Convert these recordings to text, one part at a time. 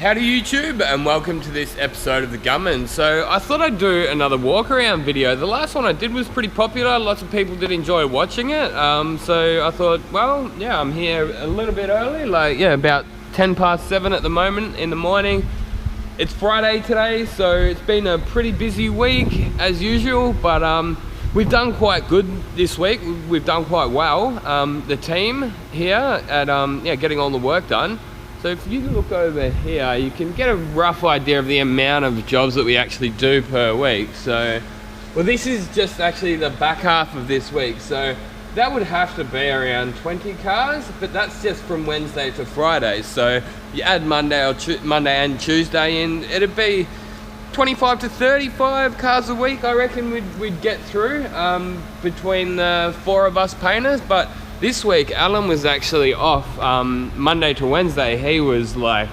Howdy YouTube, and welcome to this episode of the Gunman. So I thought I'd do another walk around video. The last one I did was pretty popular, lots of people did enjoy watching it. So I thought, well, yeah, I'm here a little bit early, about 7:10 at the moment in the morning. It's Friday today, so it's been a pretty busy week as usual, but we've done quite good this week. We've done quite well, the team here at getting all the work done. So if you look over here, you can get a rough idea of the amount of jobs that we actually do per week. So, well, this is just actually the back half of this week. So that would have to be around 20 cars, but that's just from Wednesday to Friday. So you add Monday and Tuesday in, it'd be 25 to 35 cars a week, I reckon we'd get through between the four of us painters. But this week, Alan was actually off Monday to Wednesday. He was like,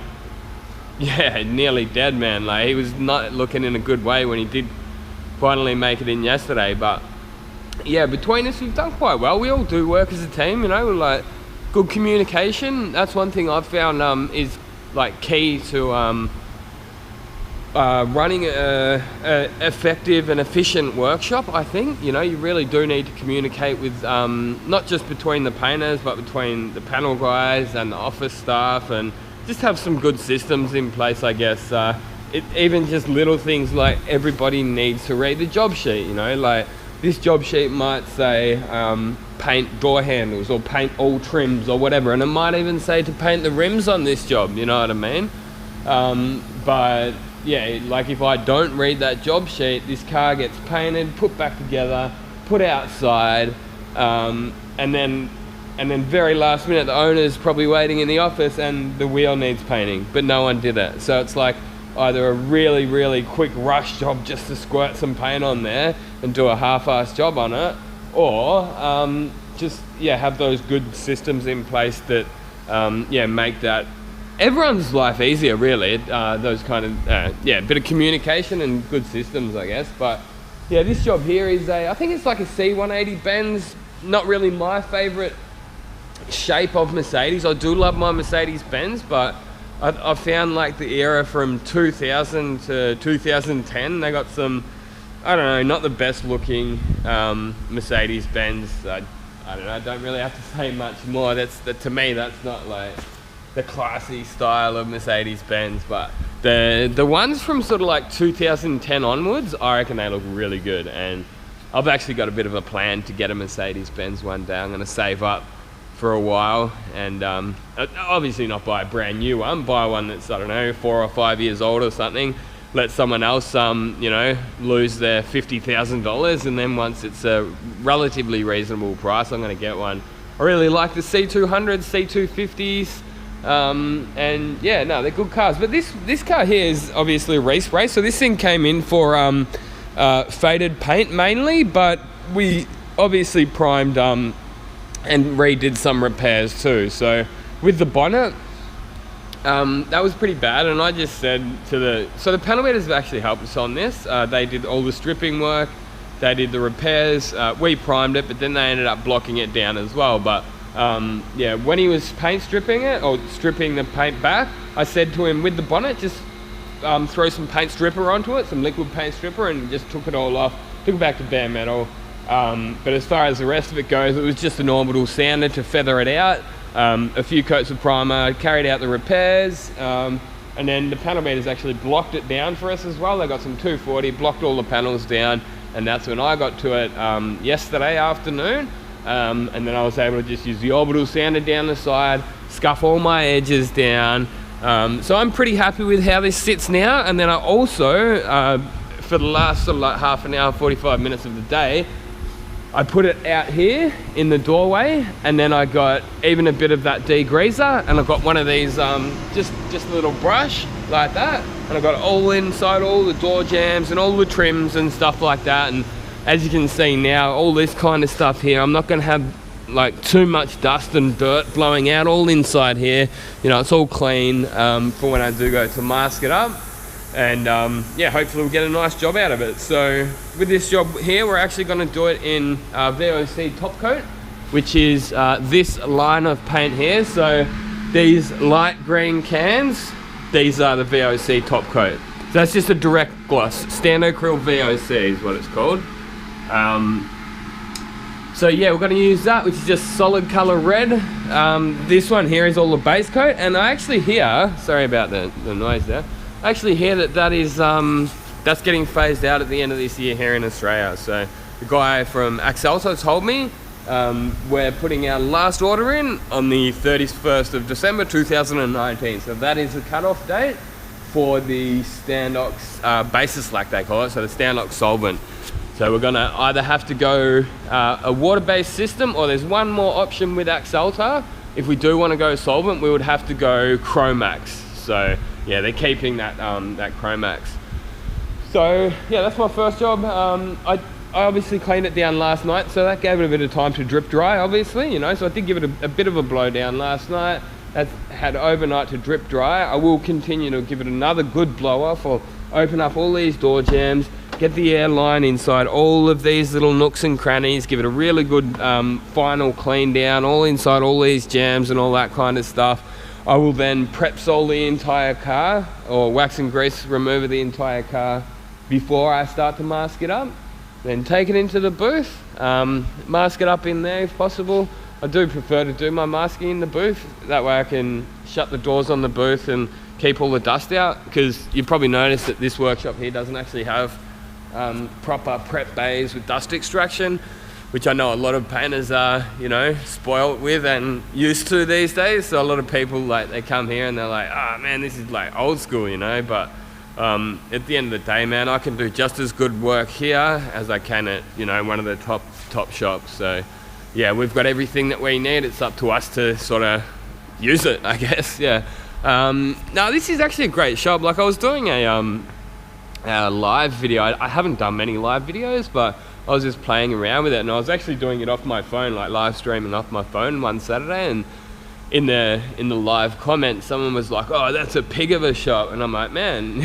nearly dead, man. Like, he was not looking in a good way when he did finally make it in yesterday. But yeah, between us, we've done quite well. We all do work as a team, you know, like good communication. That's one thing I've found is like key to running a effective and efficient workshop. I think, you know, you really do need to communicate with not just between the painters, but between the panel guys and the office staff, and just have some good systems in place, I guess. Even just little things like everybody needs to read the job sheet, you know, like this job sheet might say paint door handles or paint all trims or whatever, and it might even say to paint the rims on this job, you know what I mean? But yeah, like if I don't read that job sheet, this car gets painted, put back together, put outside, and then very last minute the owner's probably waiting in the office and the wheel needs painting, but no one did it. So it's like either a really, really quick rush job just to squirt some paint on there and do a half-assed job on it, or have those good systems in place that make that everyone's life easier, really. Those kind of bit of communication and good systems, I guess. But yeah, this job here is I think it's like a C180 Benz. Not really my favorite shape of Mercedes. I do love my Mercedes Benz, but I found like the era from 2000 to 2010, they got some, I don't know, not the best looking Mercedes Benz. I don't know, I don't really have to say much more. To me, that's not like the classy style of Mercedes-Benz, but the ones from sort of like 2010 onwards, I reckon they look really good. And I've actually got a bit of a plan to get a Mercedes-Benz one day. I'm going to save up for a while and obviously not buy a brand new one, buy one that's, I don't know, 4 or 5 years old or something. Let someone else lose their $50,000, and then once it's a relatively reasonable price, I'm going to get one. I really like the C200s, C250s. They're good cars. But this car here is obviously a race race. So this thing came in for faded paint mainly, but we obviously primed and redid some repairs too. So with the bonnet, that was pretty bad, and I just said to the panel beaters have actually helped us on this. They did all the stripping work, they did the repairs. We primed it, but then they ended up blocking it down as well. But when he was paint stripping it, or stripping the paint back, I said to him, with the bonnet, just throw some paint stripper onto it, some liquid paint stripper, and just took it all off, took it back to bare metal. But as far as the rest of it goes, it was just an orbital sander to feather it out, a few coats of primer, carried out the repairs, and then the panel beaters actually blocked it down for us as well. They got some 240, blocked all the panels down, and that's when I got to it yesterday afternoon. And then I was able to just use the orbital sander down the side, scuff all my edges down. So I'm pretty happy with how this sits now. And then I also, for the last sort of like half an hour, 45 minutes of the day, I put it out here in the doorway, and then I got even a bit of that degreaser, and I got one of these, just a little brush like that, and I got it all inside all the door jambs and all the trims and stuff like that. And as you can see now, all this kind of stuff here, I'm not going to have like too much dust and dirt blowing out all inside here. You know, it's all clean for when I do go to mask it up. And hopefully we'll get a nice job out of it. So with this job here, we're actually going to do it in VOC top coat, which is this line of paint here. So these light green cans these are the VOC top coat. So that's just a direct gloss. Stand-acryl VOC is what it's called. So yeah, we're going to use that, which is just solid color red. This one here is all the base coat, and I actually hear, sorry about the noise there, I actually hear that is that's getting phased out at the end of this year here in Australia. So the guy from Axalta told me we're putting our last order in on the 31st of December 2019. So that is the cutoff date for the Standox basis lac, they call it, so the Standox solvent. So we're gonna either have to go a water-based system, or there's one more option with Axalta. If we do want to go solvent, we would have to go Chromax. So yeah, they're keeping that that Chromax. So yeah, that's my first job. I obviously cleaned it down last night, so that gave it a bit of time to drip dry, obviously, you know. So I did give it a bit of a blow down last night. That's had overnight to drip dry. I will continue to give it another good blow off. I'll open up all these door jambs, get the air line inside all of these little nooks and crannies, give it a really good final clean down, all inside all these jams and all that kind of stuff. I will then prep sole the entire car, or wax and grease remover the entire car before I start to mask it up. Then take it into the booth, mask it up in there if possible. I do prefer to do my masking in the booth. That way I can shut the doors on the booth and keep all the dust out, because you probably noticed that this workshop here doesn't actually have proper prep bays with dust extraction, which I know a lot of painters are, you know, spoiled with and used to these days. So a lot of people, like, they come here and they're like, oh man, this is like old school, you know. But at the end of the day, man, I can do just as good work here as I can at, you know, one of the top shops. So yeah, we've got everything that we need. It's up to us to sort of use it, I guess. Yeah. Now this is actually a great shop. Like, I was doing a live video. I haven't done many live videos, but I was just playing around with it, and I was actually doing it off my phone, like live streaming off my phone one Saturday. And in the live comments, someone was like, "Oh, that's a pig of a shop," and I'm like, man.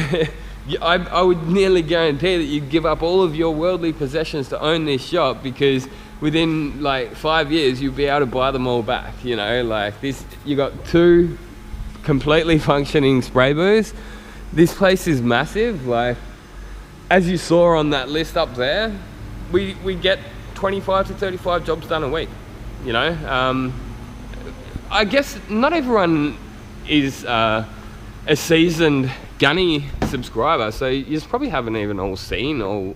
I would nearly guarantee that you'd give up all of your worldly possessions to own this shop, because within like 5 years you'll be able to buy them all back, you know. Like this, you got 2 completely functioning spray booths. This place is massive. Like, as you saw on that list up there, we get 25 to 35 jobs done a week, you know. I guess not everyone is a seasoned Gunny subscriber, so you probably haven't even all seen all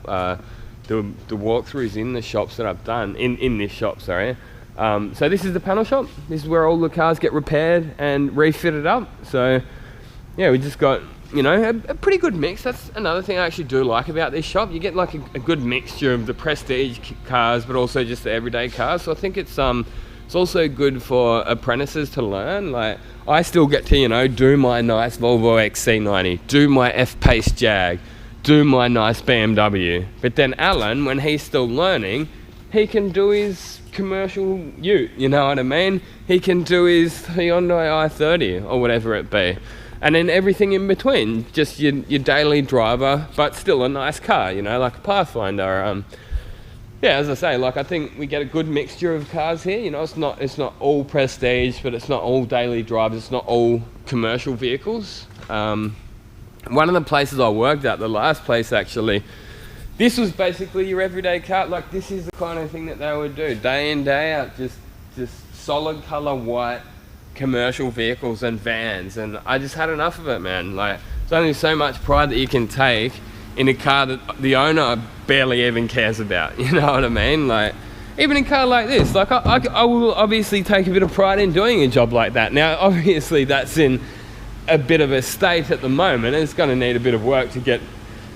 the walkthroughs in the shops that I've done, in this shop, sorry. So this is the panel shop. This is where all the cars get repaired and refitted up. So yeah, we just got, you know, a pretty good mix. That's another thing I actually do like about this shop. You get like a good mixture of the prestige cars, but also just the everyday cars. So I think it's also good for apprentices to learn. Like, I still get to, you know, do my nice Volvo XC90, do my F-Pace Jag, do my nice BMW. But then Alan, when he's still learning, he can do his commercial ute, you know what I mean? He can do his Hyundai i30 or whatever it be. And then everything in between, just your daily driver, but still a nice car, you know, like a Pathfinder. Yeah, as I say, like, I think we get a good mixture of cars here. You know, it's not all prestige, but it's not all daily drivers, it's not all commercial vehicles. One of the places I worked at, the last place actually, this was basically your everyday car. Like, this is the kind of thing that they would do day in, day out, just solid color white commercial vehicles and vans. And I just had enough of it, man. Like, there's only so much pride that you can take in a car that the owner barely even cares about, you know what I mean? Like, even in a car like this, like, I will obviously take a bit of pride in doing a job like that. Now, obviously that's in a bit of a state at the moment, and it's going to need a bit of work to get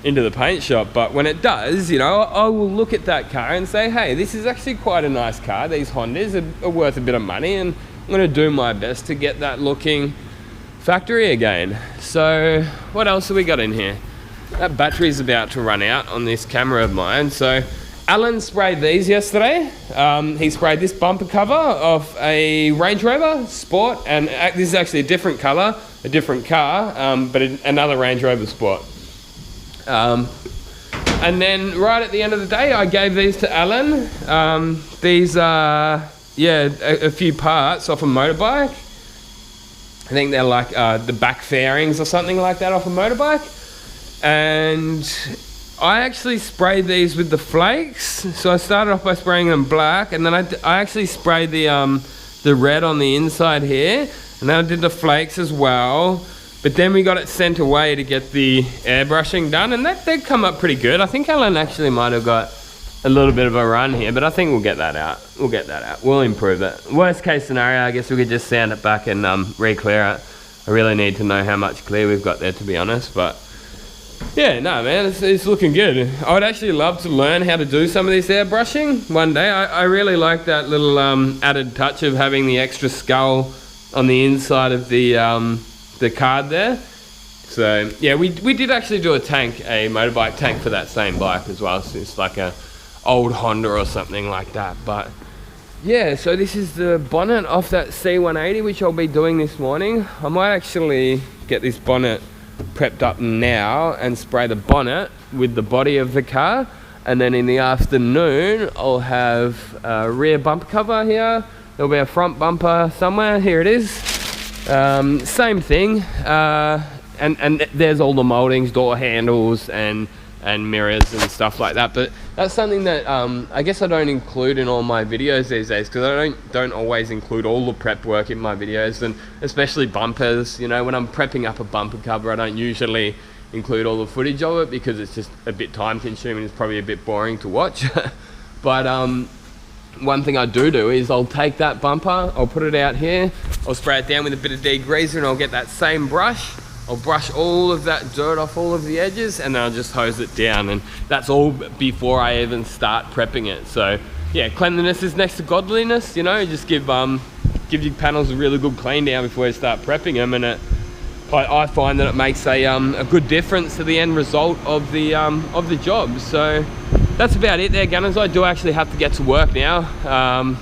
into the paint shop, but when it does, you know, I will look at that car and say, hey, this is actually quite a nice car. These Hondas are worth a bit of money, and I'm going to do my best to get that looking factory again. So what else have we got in here? That battery's about to run out on this camera of mine. So Alan sprayed these yesterday. He sprayed this bumper cover of a Range Rover Sport, and this is actually a different color, a different car, but another Range Rover Sport. And then right at the end of the day, I gave these to Alan. These are, yeah, a few parts off a motorbike. I think they're like the back fairings or something like that off a motorbike. And I actually sprayed these with the flakes. So I started off by spraying them black, and then I actually sprayed the red on the inside here, and then I did the flakes as well. But then we got it sent away to get the airbrushing done, and that did come up pretty good. I think Ellen actually might have got a little bit of a run here, but I think we'll get that out. We'll improve it. Worst case scenario, I guess we could just sand it back and re-clear it. I really need to know how much clear we've got there, to be honest, but yeah, no man, it's looking good. I would actually love to learn how to do some of this airbrushing one day. I really like that little added touch of having the extra skull on the inside of the card there. So yeah, we did actually do a motorbike tank for that same bike as well. So it's like a old Honda or something like that. But yeah, so this is the bonnet off that C180, which I'll be doing this morning. I might actually get this bonnet prepped up now and spray the bonnet with the body of the car, and then in the afternoon I'll have a rear bumper cover here. There'll be a front bumper somewhere. Here it is. Same thing, and there's all the moldings, door handles and mirrors and stuff like that. But that's something that I guess I don't include in all my videos these days, because I don't always include all the prep work in my videos, and especially bumpers. You know, when I'm prepping up a bumper cover, I don't usually include all the footage of it because it's just a bit time consuming. It's probably a bit boring to watch. But one thing I do is I'll take that bumper, I'll put it out here, I'll spray it down with a bit of degreaser, and I'll get that same brush. I'll brush all of that dirt off all of the edges, and then I'll just hose it down, and that's all before I even start prepping it. So yeah, cleanliness is next to godliness, you know. Just give your panels a really good clean down before you start prepping them, and I find that it makes a good difference to the end result of the job. So that's about it there, gunners. I do actually have to get to work now.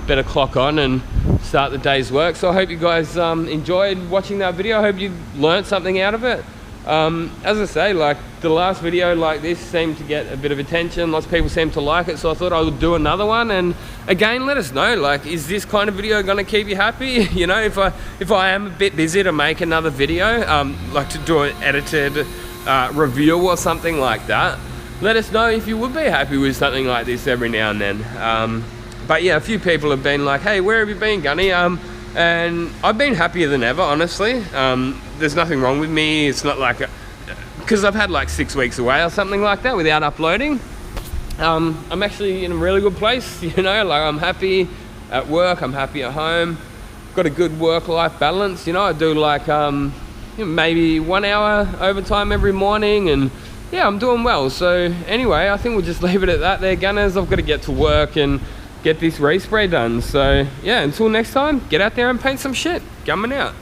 Better clock on and start the day's work. So I hope you guys enjoyed watching that video. I hope you learned something out of it. As I say, like the last video like this seemed to get a bit of attention. Lots of people seem to like it, so I thought I would do another one. And again, let us know, like, is this kind of video going to keep you happy? You know, if I am a bit busy to make another video, like to do an edited review or something like that, let us know if you would be happy with something like this every now and then. But yeah, a few people have been like, hey, where have you been, Gunny? And I've been happier than ever, honestly. There's nothing wrong with me. It's not like, because I've had like 6 weeks away or something like that without uploading. I'm actually in a really good place, you know, like I'm happy at work, I'm happy at home, got a good work-life balance, you know. I do like maybe 1 hour overtime every morning, and yeah, I'm doing well. So anyway, I think we'll just leave it at that there, gunners. I've got to get to work and get this respray done. So yeah, until next time, get out there and paint some shit. Gunman out.